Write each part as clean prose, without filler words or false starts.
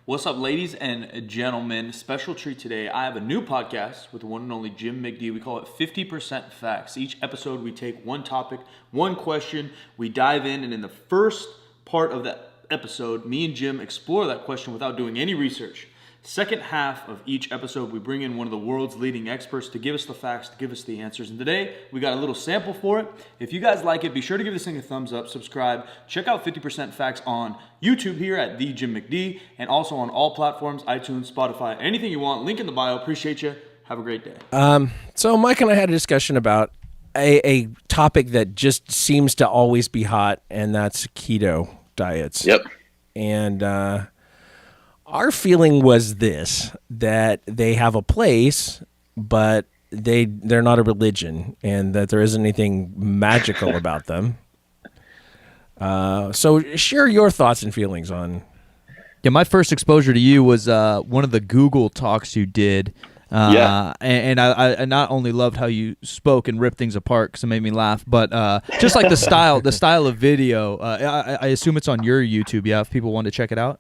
What's up, ladies and gentlemen? Special treat today. I have a new podcast with the one and only Jim McD. We call it 50% Facts. Each episode, we take one topic, one question, we dive in, and in the first part of that episode, me and Jim explore that question without doing any research. Second half of each episode, we bring in one of the world's leading experts to give us the facts, to give us the answers. And today, we got a little sample for it. If you guys like it, be sure to give this thing a thumbs up, subscribe, check out 50% Facts on YouTube here at The Jim McD, and also on all platforms, iTunes, Spotify, anything you want. Link in the bio. Appreciate you. Have a great day. So Mike and I had a discussion about a topic that just seems to always be hot, and that's keto diets. Yep. And our feeling was that they have a place, but they're not a religion, and that there isn't anything magical about them. So share your thoughts and feelings on. Yeah, my first exposure to you was one of the Google talks you did. And I not only loved how you spoke and ripped things apart because it made me laugh, but just like the style of video. I assume it's on your YouTube. Yeah, if people want to check it out.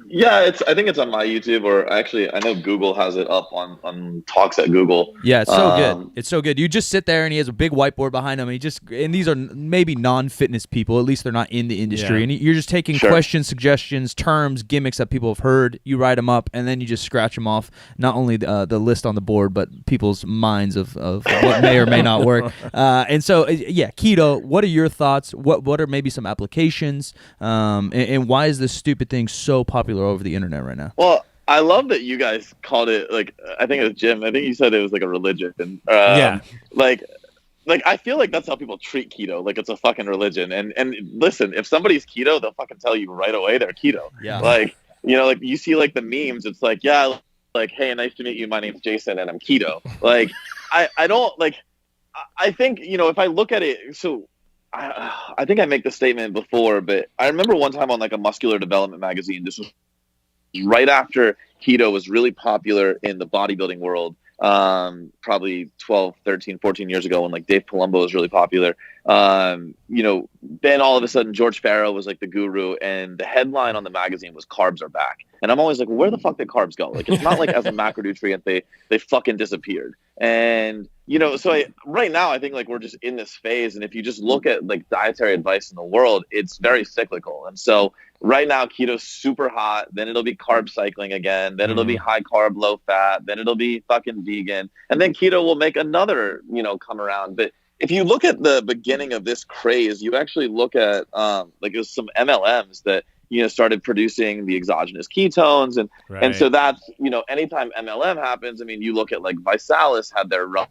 Yeah, I think it's on my YouTube, or actually, I know Google has it up on Talks at Google. Yeah, it's so good. It's so good. You just sit there, and he has a big whiteboard behind him. And these are maybe non-fitness people. At least they're not in the industry. Yeah. And you're just taking questions, suggestions, terms, gimmicks that people have heard. You write them up, and then you just scratch them off. Not only the list on the board, but people's minds of what may or may not work. And so, keto. What are your thoughts? What are maybe some applications? And why is this stupid thing so popular over the internet right now? Well, I love that you guys called it, like, I think it was Jim. I think you said it was like a religion. Like I feel like that's how people treat keto. Like it's a fucking religion. And listen, if somebody's keto, they'll fucking tell you right away they're keto. Yeah. Like, like you see like the memes. It's like, yeah, like, hey, nice to meet you. My name's Jason and I'm keto. Like, I don't like. I think if I look at it, so. I think I make the statement before, but I remember one time on like a muscular development magazine, this was right after keto was really popular in the bodybuilding world, probably 12, 13, 14 years ago when like Dave Palumbo was really popular. Then all of a sudden George Farrow was like the guru, and the headline on the magazine was "Carbs are back." And I'm always like, where the fuck did carbs go? Like, it's not like as a macronutrient they fucking disappeared. And right now I think like we're just in this phase, and if you just look at like dietary advice in the world, it's very cyclical. And so right now keto's super hot, then it'll be carb cycling again, then it'll be high carb, low fat, then it'll be fucking vegan, and then keto will make another come around. But if you look at the beginning of this craze, you actually look at like it was some MLMs that started producing the exogenous ketones, and so that's anytime MLM happens, I mean, you look at like Visalis had their run,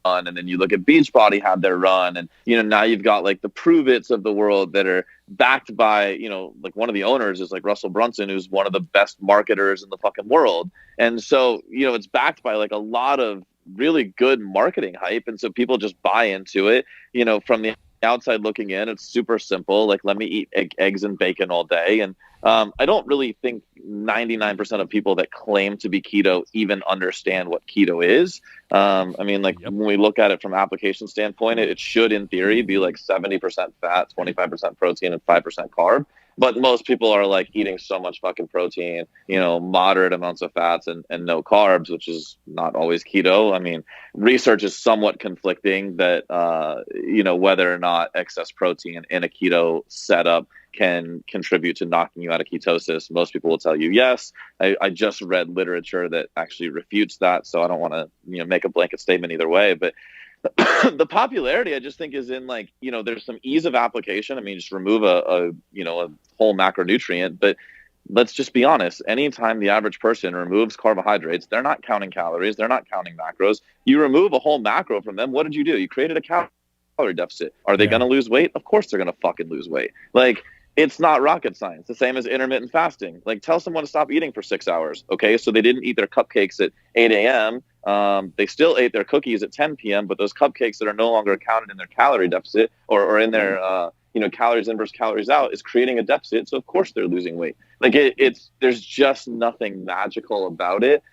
and then you look at Beachbody had their run, and now you've got like the Prove It's of the world that are backed by like one of the owners is like Russell Brunson, who's one of the best marketers in the fucking world, and so it's backed by like a lot of really good marketing hype, and so people just buy into it. From the outside looking in, it's super simple, like let me eat eggs and bacon all day. And I don't really think 99% of people that claim to be keto even understand what keto is. I mean, like when we look at it from application standpoint, it should in theory be like 70% fat, 25% protein, and 5% carb. But most people are like eating so much fucking protein, moderate amounts of fats and no carbs, which is not always keto. I mean, research is somewhat conflicting that, whether or not excess protein in a keto setup can contribute to knocking you out of ketosis. Most people will tell you yes. I just read literature that actually refutes that, so I don't want to make a blanket statement either way. But the popularity, I just think, is in like there's some ease of application. I mean, just remove a whole macronutrient, but let's just be honest. Anytime the average person removes carbohydrates, they're not counting calories, they're not counting macros. You remove a whole macro from them, what did you do? You created a calorie deficit. Are they going to lose weight? Of course they're going to fucking lose weight. Like, it's not rocket science. The same as intermittent fasting. Like, tell someone to stop eating for 6 hours. Okay, so they didn't eat their cupcakes at 8 a.m. They still ate their cookies at 10 p.m., but those cupcakes that are no longer counted in their calorie deficit or in their calories in versus calories out is creating a deficit. So of course they're losing weight. Like there's just nothing magical about it.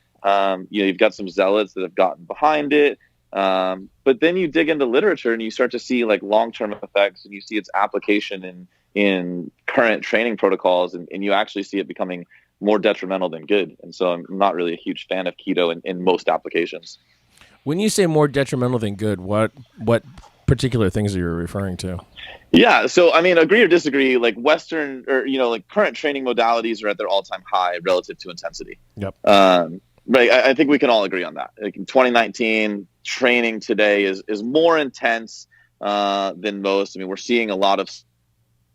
You've got some zealots that have gotten behind it. But then you dig into literature and you start to see like long-term effects, and you see its application in current training protocols, and you actually see it becoming more detrimental than good. And so I'm not really a huge fan of keto in most applications. When you say more detrimental than good, what particular things are you referring to? Yeah. So, I mean, agree or disagree, like Western or, like current training modalities are at their all-time high relative to intensity. Yep. Right. I think we can all agree on that. Like in 2019, training today is more intense than most. I mean, we're seeing a lot of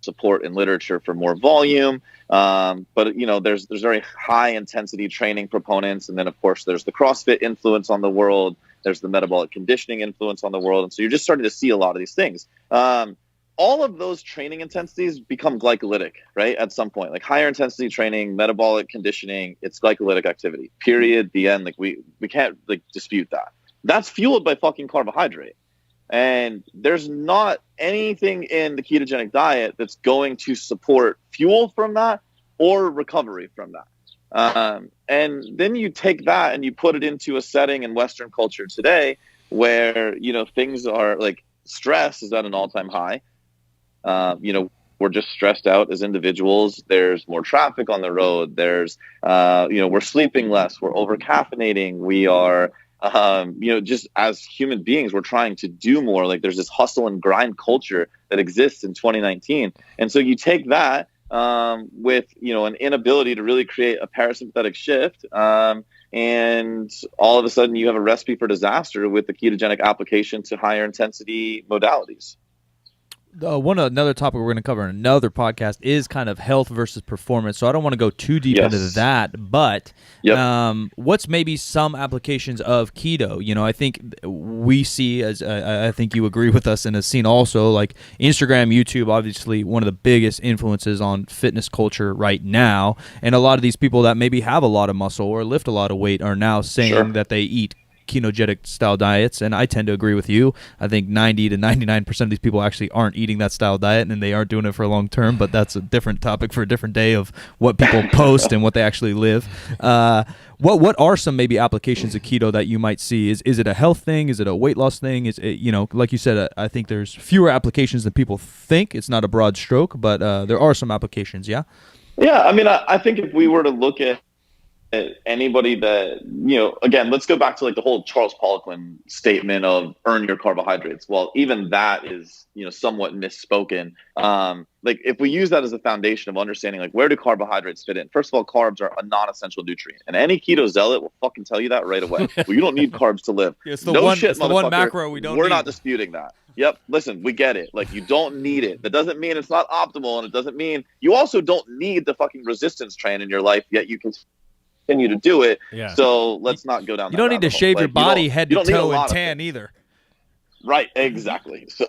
support in literature for more volume, but there's very high intensity training proponents, and then of course there's the CrossFit influence on the world. There's the metabolic conditioning influence on the world, and so you're just starting to see a lot of these things. All of those training intensities become glycolytic, right? At some point, like higher intensity training, metabolic conditioning, it's glycolytic activity. Period. The end. Like we can't like dispute that. That's fueled by fucking carbohydrate. And there's not anything in the ketogenic diet that's going to support fuel from that or recovery from that. And then you take that and you put it into a setting in Western culture today where, things are like stress is at an all-time high. We're just stressed out as individuals. There's more traffic on the road. There's, we're sleeping less. We're over caffeinating. We are, just as human beings, we're trying to do more. Like there's this hustle and grind culture that exists in 2019. And so you take that with, an inability to really create a parasympathetic shift. And all of a sudden you have a recipe for disaster with the ketogenic application to higher intensity modalities. Another topic we're going to cover in another podcast is kind of health versus performance. So I don't want to go too deep into that, but what's maybe some applications of keto? I think we see, as I think you agree with us and have seen also, like Instagram, YouTube, obviously one of the biggest influences on fitness culture right now. And a lot of these people that maybe have a lot of muscle or lift a lot of weight are now saying that they eat ketogenic style diets, and I tend to agree with you. I think 90 to 99% of these people actually aren't eating that style diet, and they aren't doing it for a long term, but that's a different topic for a different day of what people post and what they actually live. What are some maybe applications of keto that you might see? Is it a health thing? Is it a weight loss thing? Is it, like you said, I think there's fewer applications than people think. It's not a broad stroke, but there are some applications, yeah? Yeah, I mean, I think if we were to look at anybody that, again, let's go back to like the whole Charles Poliquin statement of earn your carbohydrates. Well, even that is, somewhat misspoken. Like if we use that as a foundation of understanding, like where do carbohydrates fit in? First of all, carbs are a non-essential nutrient, and any keto zealot will fucking tell you that right away. Well, you don't need carbs to live. It's the one macro we don't need. We're not disputing that. Yep. Listen, we get it. Like you don't need it. That doesn't mean it's not optimal, and it doesn't mean you also don't need the fucking resistance train in your life, yet you can continue to do it. Yeah. So let's not go down. You don't need to shave your body head to toe and tan either. Right. Exactly. So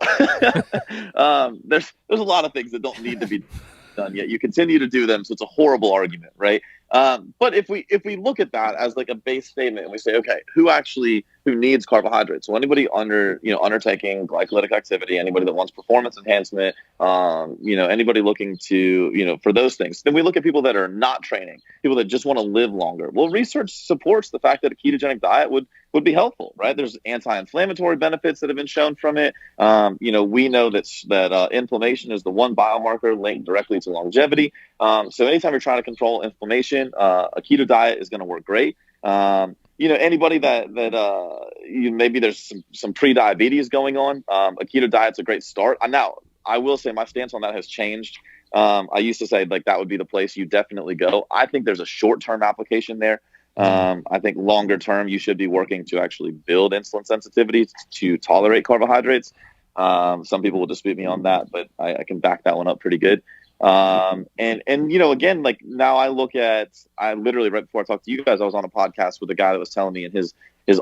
there's a lot of things that don't need to be done, yet you continue to do them. So it's a horrible argument, right? But if we look at that as like a base statement and we say, okay, who needs carbohydrates? Well, anybody undertaking glycolytic activity, anybody that wants performance enhancement, anybody looking to, for those things. Then we look at people that are not training, people that just want to live longer. Well, research supports the fact that a ketogenic diet would be helpful, right? There's anti-inflammatory benefits that have been shown from it. We know that inflammation is the one biomarker linked directly to longevity. So anytime you're trying to control inflammation, a keto diet is going to work great. Anybody that maybe there's some pre-diabetes going on, a keto diet's a great start. Now, I will say my stance on that has changed. I used to say like that would be the place you definitely go. I think there's a short-term application there. I think longer term, you should be working to actually build insulin sensitivity to tolerate carbohydrates. Some people will dispute me on that, but I can back that one up pretty good. Again, like now I literally right before I talked to you guys, I was on a podcast with a guy that was telling me in his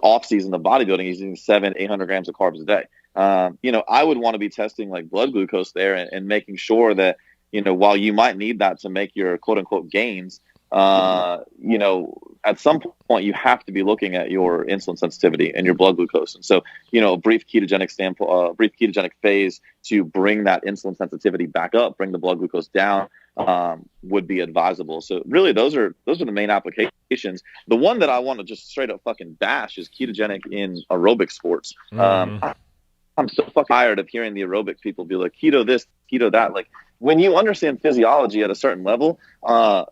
off season of bodybuilding, he's eating 800 grams of carbs a day. I would want to be testing like blood glucose there and making sure that, while you might need that to make your quote unquote gains, at some point you have to be looking at your insulin sensitivity and your blood glucose. And so, a brief ketogenic phase to bring that insulin sensitivity back up, bring the blood glucose down, would be advisable. So really those are the main applications. The one that I want to just straight up fucking bash is ketogenic in aerobic sports. I'm so fucking tired of hearing the aerobic people be like, keto this, keto that. Like, when you understand physiology at a certain level,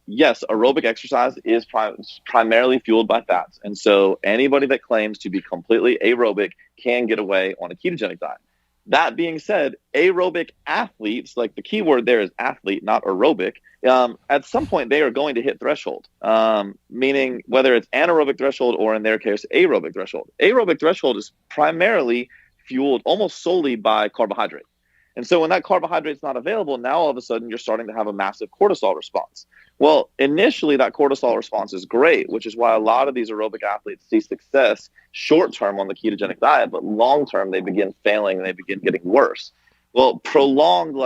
yes, aerobic exercise is primarily fueled by fats. And so anybody that claims to be completely aerobic can get away on a ketogenic diet. That being said, aerobic athletes, like the key word there is athlete, not aerobic, at some point they are going to hit threshold, meaning whether it's anaerobic threshold or in their case, aerobic threshold. Aerobic threshold is primarily fueled almost solely by carbohydrate. And so when that carbohydrate is not available, now all of a sudden you're starting to have a massive cortisol response. Well, initially that cortisol response is great, which is why a lot of these aerobic athletes see success short term on the ketogenic diet, but long term they begin failing and they begin getting worse. Well, prolonged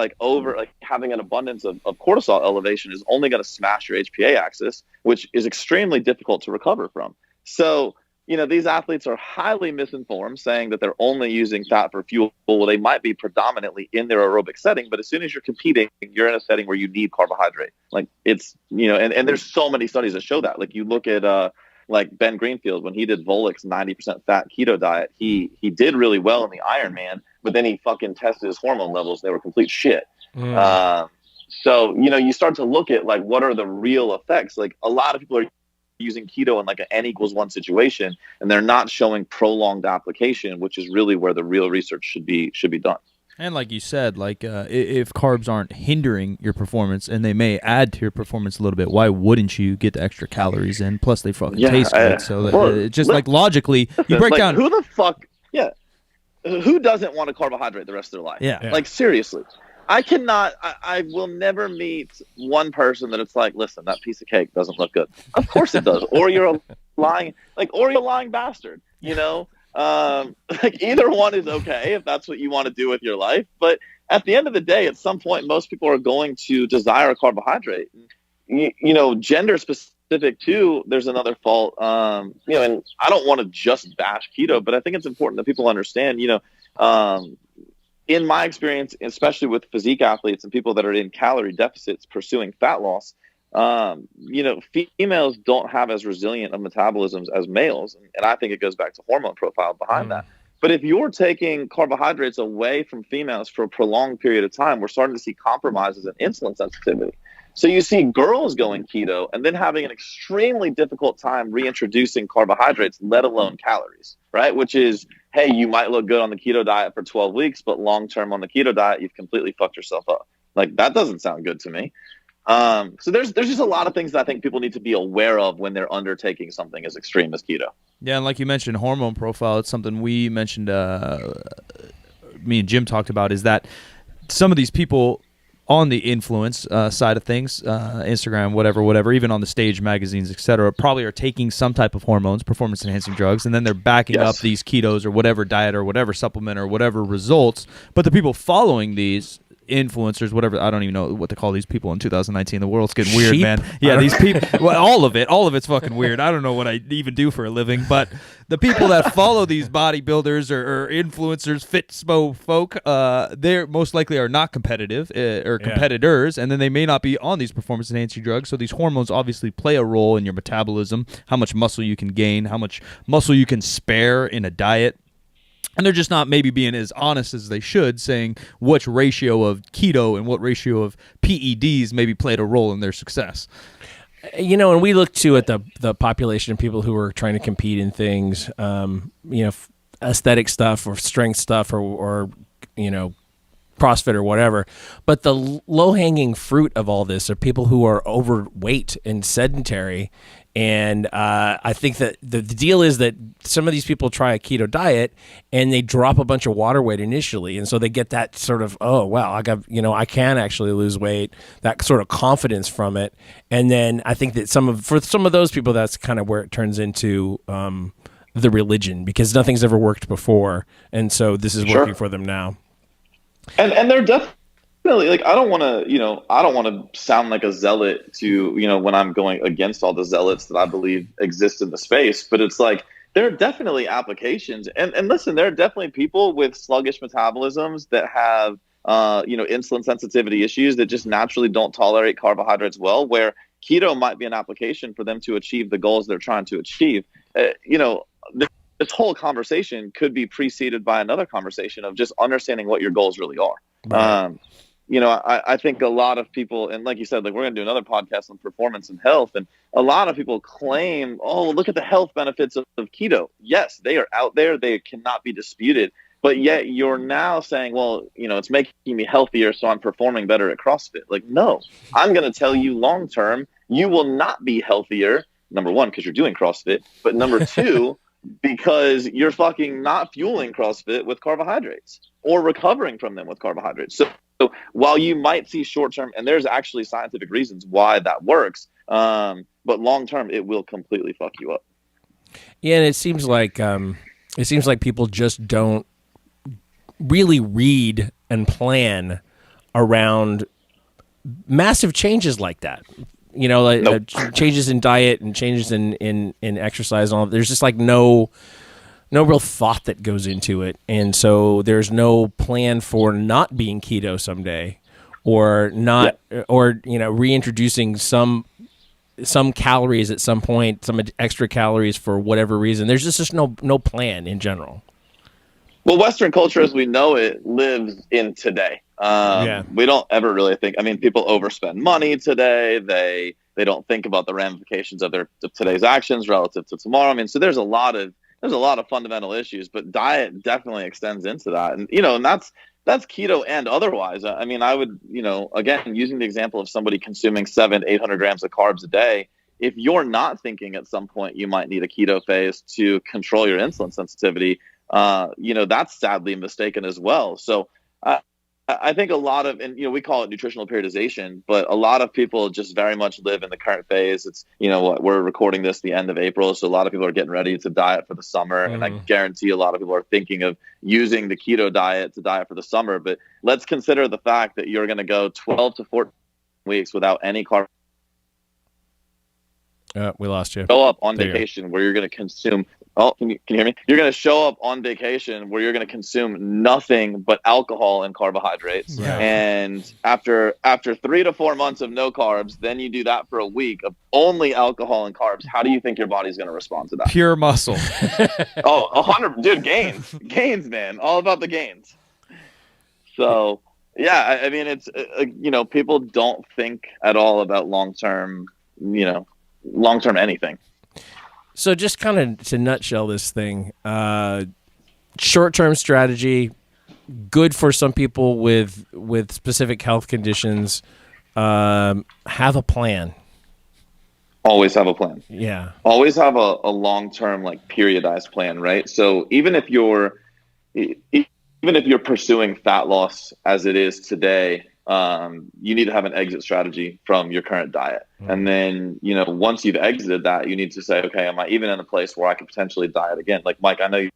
having an abundance of cortisol elevation is only going to smash your HPA axis, which is extremely difficult to recover from. So these athletes are highly misinformed, saying that they're only using fat for fuel. Well, they might be predominantly in their aerobic setting, but as soon as you're competing, you're in a setting where you need carbohydrate. Like it's, and there's so many studies that show that. Like you look at like Ben Greenfield, when he did Volek's 90% fat keto diet, he did really well in the Ironman, but then he fucking tested his hormone levels. They were complete shit. So, you start to look at like, what are the real effects? Like a lot of people are using keto in like an N=1 situation, and they're not showing prolonged application, which is really where the real research should be done. And like you said, like if carbs aren't hindering your performance and they may add to your performance a little bit, why wouldn't you get the extra calories in? Plus they fucking taste good. So it's just like logically, you break down. Who the fuck? Yeah. Who doesn't want a carbohydrate the rest of their life? Yeah. Like seriously. I will never meet one person that it's like, listen, that piece of cake doesn't look good. Of course it does. Or you're a lying bastard, like either one is okay if that's what you want to do with your life. But at the end of the day, at some point, most people are going to desire a carbohydrate. Gender specific too, there's another fault. And I don't want to just bash keto, but I think it's important that people understand, in my experience, especially with physique athletes and people that are in calorie deficits pursuing fat loss, females don't have as resilient of metabolisms as males. And I think it goes back to hormone profile behind that. But if you're taking carbohydrates away from females for a prolonged period of time, we're starting to see compromises in insulin sensitivity. So you see girls going keto and then having an extremely difficult time reintroducing carbohydrates, let alone calories, right? Which is, hey, you might look good on the keto diet for 12 weeks, but long-term on the keto diet, you've completely fucked yourself up. Like, that doesn't sound good to me. So there's just a lot of things that I think people need to be aware of when they're undertaking something as extreme as keto. Yeah, and like you mentioned, hormone profile, it's something we mentioned, me and Jim talked about, is that some of these people on the influence side of things, Instagram, whatever, even on the stage, magazines, etc., probably are taking some type of hormones, performance-enhancing drugs, and then they're backing up these ketos or whatever diet or whatever supplement or whatever results. But the people following these influencers, whatever, I don't even know what to call these people in 2019. The world's getting weird, man. Yeah, these people, well, all of it's fucking weird. I don't know what I even do for a living, but the people that follow these bodybuilders or influencers, fitspo folk, they're most likely are not competitive or competitors, and then they may not be on these performance-enhancing drugs. So these hormones obviously play a role in your metabolism, how much muscle you can gain, how much muscle you can spare in a diet. And they're just not maybe being as honest as they should, saying which ratio of keto and what ratio of PEDs maybe played a role in their success. And we look too at the population of people who are trying to compete in things, aesthetic stuff or strength stuff or CrossFit or whatever. But the low-hanging fruit of all this are people who are overweight and sedentary. And I think that the deal is that some of these people try a keto diet and they drop a bunch of water weight initially. And so they get that sort of, oh, wow, I can actually lose weight, that sort of confidence from it. And then I think that for some of those people, that's kind of where it turns into the religion, because nothing's ever worked before. And so this is working for them now. And they're definitely, like, I don't want to sound like a zealot to, when I'm going against all the zealots that I believe exist in the space, but it's like, there are definitely applications. And listen, there are definitely people with sluggish metabolisms that have, insulin sensitivity issues that just naturally don't tolerate carbohydrates well, where keto might be an application for them to achieve the goals they're trying to achieve. This whole conversation could be preceded by another conversation of just understanding what your goals really are. Right. I think a lot of people, and like you said, like we're going to do another podcast on performance and health, and a lot of people claim, oh, look at the health benefits of keto. Yes, they are out there. They cannot be disputed. But yet you're now saying, well, it's making me healthier, so I'm performing better at CrossFit. Like, no, I'm going to tell you long term, you will not be healthier. Number one, because you're doing CrossFit. But number two, because you're fucking not fueling CrossFit with carbohydrates or recovering from them with carbohydrates. So while you might see short term, and there's actually scientific reasons why that works, but long term, it will completely fuck you up. Yeah, and it seems like people just don't really read and plan around massive changes like that. Nope. Changes in diet and changes in exercise and all. There's just like no real thought that goes into it, and so there's no plan for not being keto someday, or not, or reintroducing some calories at some point, some extra calories for whatever reason. There's just no plan in general. Well, Western culture as we know it lives in today. We don't ever really think. I mean, people overspend money today. They don't think about the ramifications of today's actions relative to tomorrow. I mean, so there's a lot of fundamental issues, but diet definitely extends into that. And and that's keto and otherwise. I mean, I would, again, using the example of somebody consuming 700-800 grams of carbs a day, if you're not thinking at some point you might need a keto phase to control your insulin sensitivity, that's sadly mistaken as well. So I think a lot of, and we call it nutritional periodization, but a lot of people just very much live in the current phase. It's, we're recording this the end of April, so a lot of people are getting ready to diet for the summer, and I guarantee a lot of people are thinking of using the keto diet to diet for the summer. But let's consider the fact that you're going to go 12 to 14 weeks without any carb. We lost you. Show up on vacation where you're going to consume. Oh, can you hear me? You're going to show up on vacation where you're going to consume nothing but alcohol and carbohydrates. Yeah. And after 3 to 4 months of no carbs, then you do that for a week of only alcohol and carbs. How do you think your body's going to respond to that? Pure muscle. 100, dude. Gains, man. All about the gains. So yeah, I mean, it's people don't think at all about long term anything. So just kind of to nutshell this thing, short-term strategy, good for some people with specific health conditions. Have a plan. Always have a plan. Yeah. Always have a long-term, like, periodized plan, right? So even if you're pursuing fat loss as it is today, you need to have an exit strategy from your current diet. And then, once you've exited that, you need to say, okay, am I even in a place where I could potentially diet again? Like, Mike, I know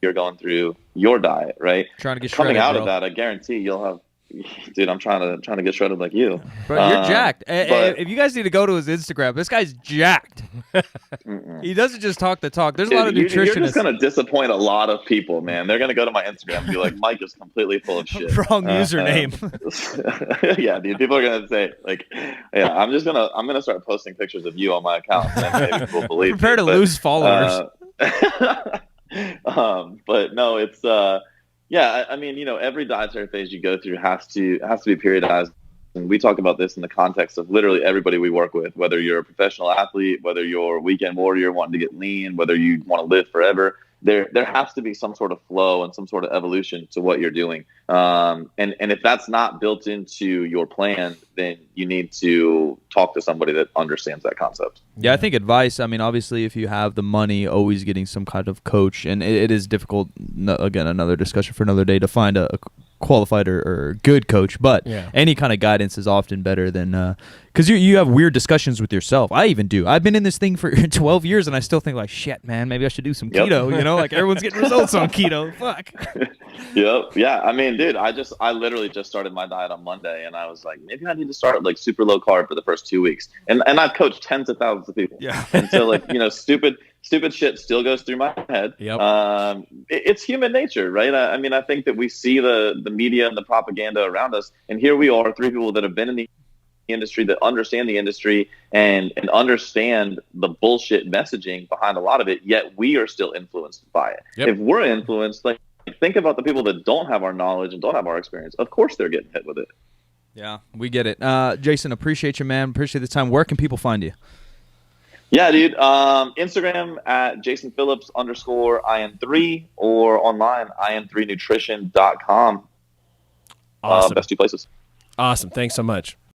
you're going through your diet, right? Trying to get coming shredded, out bro. of that, I guarantee you'll have, dude, I'm trying to get shredded like you. Bro, you're jacked. But If you guys need to go to his Instagram, this guy's jacked. He doesn't just talk the talk. There's a lot of You're nutritionists. just going to disappoint a lot of people, man. They're going to go to my Instagram and be like, Mike is completely full of shit. Wrong username. Yeah, dude. People are going to say, like, yeah, I'm going to start posting pictures of you on my account, and maybe people will believe Prepare to lose followers. But no, it's yeah, I mean, every dietary phase you go through has to be periodized. And we talk about this in the context of literally everybody we work with, whether you're a professional athlete, whether you're a weekend warrior wanting to get lean, whether you want to live forever. There has to be some sort of flow and some sort of evolution to what you're doing. And if that's not built into your plan, then you need to talk to somebody that understands that concept. Yeah, I think advice, I mean, obviously, if you have the money, always getting some kind of coach. And it is difficult, again, another discussion for another day, to find a qualified or good coach. But any kind of guidance is often better than because you have weird discussions with yourself. I even do. I've been in this thing for 12 years, and I still think, like, shit, man, maybe I should do some keto. Like, everyone's getting results on keto. Fuck. Yep. Yeah. I mean, dude, I literally just started my diet on Monday, and I was like, maybe I need to start like super low carb for the first 2 weeks. And I've coached tens of thousands of people. Yeah. And so, like, stupid shit still goes through my head. Yep. It's human nature, right? I mean, I think that we see the media and the propaganda around us, and here we are, three people that have been in the industry, that understand the industry and understand the bullshit messaging behind a lot of it, yet we are still influenced by it. Yep. If we're influenced, like, think about the people that don't have our knowledge and don't have our experience. Of course they're getting hit with it. Yeah, we get it. Jason, appreciate you, man. Appreciate the time. Where can people find you? Yeah, dude. Instagram at JasonPhillips_IN3 or online in3nutrition.com. Awesome. Best two places. Awesome. Thanks so much.